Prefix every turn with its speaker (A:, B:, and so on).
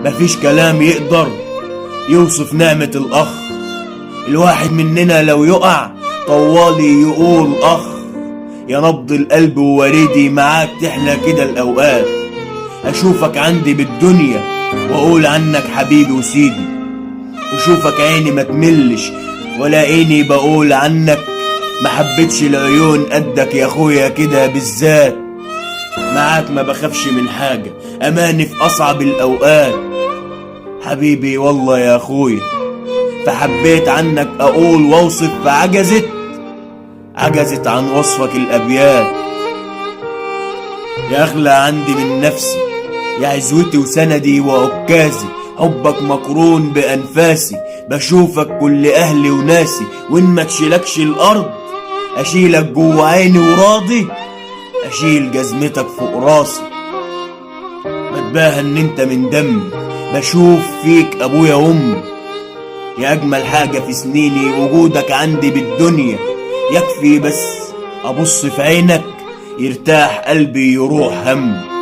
A: مفيش كلام يقدر يوصف نعمة الأخ. الواحد مننا لو يقع طوالي يقول أخ. يا نبض القلب ووريدي معاك تحلى كده الأوقات. أشوفك عندي بالدنيا وأقول عنك حبيبي وسيدي، وشوفك عيني ما تملش ولا عيني بقول عنك ما حبتش العيون قدك يا أخويا كده بالذات. معاك ما بخافش من حاجة، أماني في أصعب الأوقات. حبيبي والله يا أخويا، فحبيت عنك أقول وأوصف عجزت عن وصفك الأبيات. يا أغلى عندي من نفسي، يا عزوتي وسندي وعكازي، حبك مقرون بأنفاسي. بشوفك كل أهلي وناسي، وإن ما تشيلكش الأرض أشيلك جوا عيني وراضي أشيل جزمتك فوق راسي. بتباهى إن أنت من دمي، بشوف فيك أبويا وأمي. يا أجمل حاجة في سنيني وجودك عندي بالدنيا. يكفي بس أبص في عينك يرتاح قلبي يروح همي.